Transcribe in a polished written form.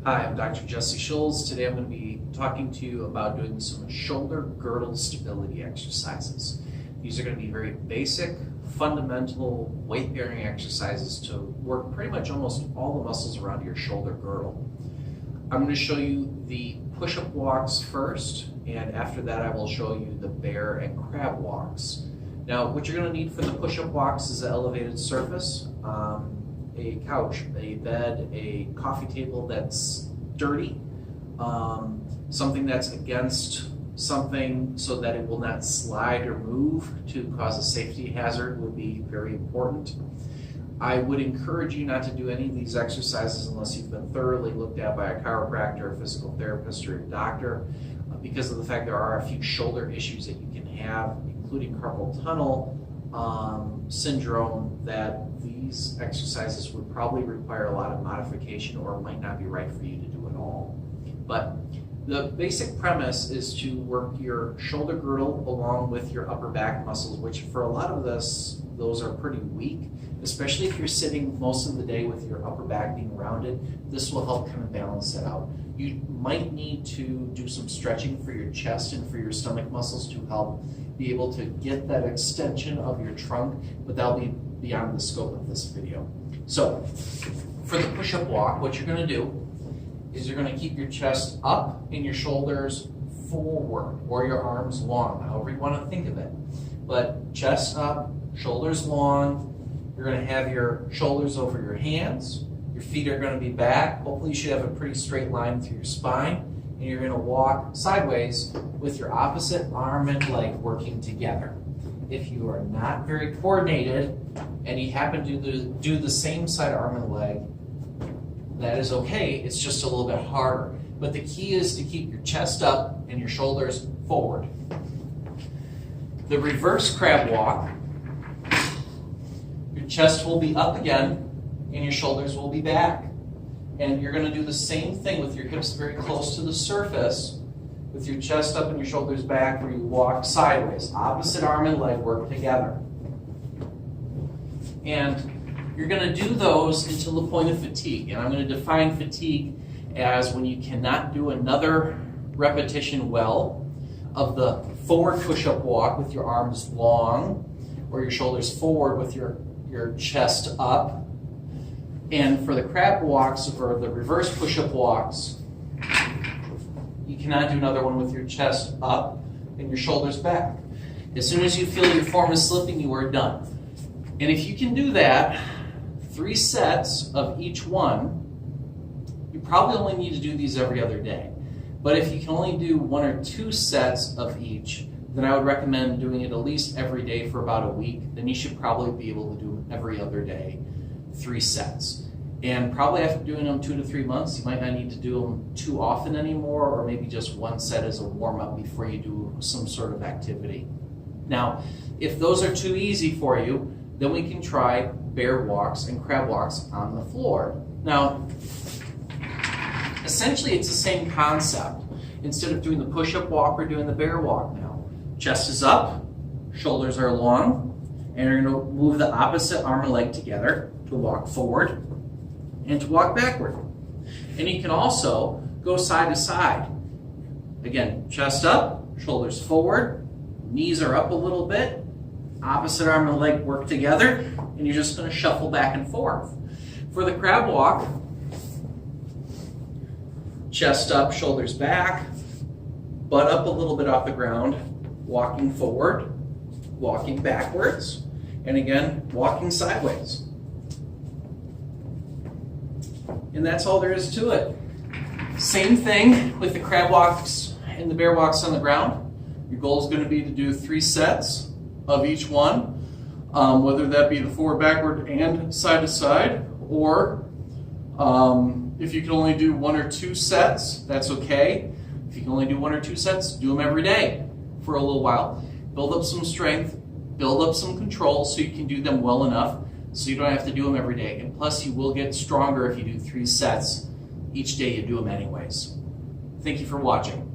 Hi, I'm Dr. Jesse Schulz. Today I'm going to be talking to you about doing some shoulder girdle stability exercises. These are going to be very basic, fundamental weight-bearing exercises to work pretty much almost all the muscles around your shoulder girdle. I'm going to show you the push-up walks first, and after that I will show you the bear and crab walks. Now, what you're going to need for the push-up walks is an elevated surface. A couch, a bed, a coffee table that's dirty, something that's against something so that it will not slide or move to cause a safety hazard would be very important. I would encourage you not to do any of these exercises unless you've been thoroughly looked at by a chiropractor, a physical therapist, or a doctor, because of the fact there are a few shoulder issues that you can have, including carpal tunnel syndrome, that these exercises would probably require a lot of modification or might not be right for you to do at all. But the basic premise is to work your shoulder girdle along with your upper back muscles, which for a lot of us, those are pretty weak, especially if you're sitting most of the day with your upper back being rounded. This will help kind of balance it out. You might need to do some stretching for your chest and for your stomach muscles to help be able to get that extension of your trunk, but that'll be beyond the scope of this video. So, for the push-up walk, what you're going to do is you're going to keep your chest up and your shoulders forward, or your arms long, however you want to think of it. But chest up, shoulders long. You're going to have your shoulders over your hands. Your feet are going to be back. Hopefully you should have a pretty straight line through your spine. And you're going to walk sideways with your opposite arm and leg working together. If you are not very coordinated and you happen to do the same side arm and leg, that is okay. It's just a little bit harder. But the key is to keep your chest up and your shoulders forward. The reverse crab walk, your chest will be up again and your shoulders will be back. And you're going to do the same thing with your hips very close to the surface, with your chest up and your shoulders back, where you walk sideways. Opposite arm and leg work together. And you're going to do those until the point of fatigue. And I'm going to define fatigue as when you cannot do another repetition well of the forward push-up walk with your arms long, or your shoulders forward with your chest up. And for the crab walks, or the reverse push-up walks, you cannot do another one with your chest up and your shoulders back. As soon as you feel your form is slipping, you are done. And if you can do that, 3 sets of each one, you probably only need to do these every other day. But if you can only do 1 or 2 sets of each, then I would recommend doing it at least every day for about a week. Then you should probably be able to do every other day, 3 sets. And probably after doing them 2 to 3 months, you might not need to do them too often anymore, or maybe just 1 set as a warm-up before you do some sort of activity. Now, if those are too easy for you, then we can try bear walks and crab walks on the floor. Now, essentially it's the same concept. Instead of doing the push-up walk, we're doing the bear walk now. Chest is up, shoulders are long, and you're going to move the opposite arm and leg together to walk forward and to walk backward. And you can also go side to side. Again, chest up, shoulders forward, knees are up a little bit, opposite arm and leg work together, and you're just going to shuffle back and forth. For the crab walk, chest up, shoulders back, butt up a little bit off the ground, walking forward, walking backwards, and again, walking sideways. And that's all there is to it. Same thing with the crab walks and the bear walks on the ground. Your goal is going to be to do 3 sets of each one, whether that be the forward, backward, and side to side, or if you can only do 1 or 2 sets, that's okay. If you can only do 1 or 2 sets, do them every day for a little while. Build up some strength, build up some control so you can do them well enough so you don't have to do them every day. And plus, you will get stronger if you do 3 sets each day you do them anyways. Thank you for watching.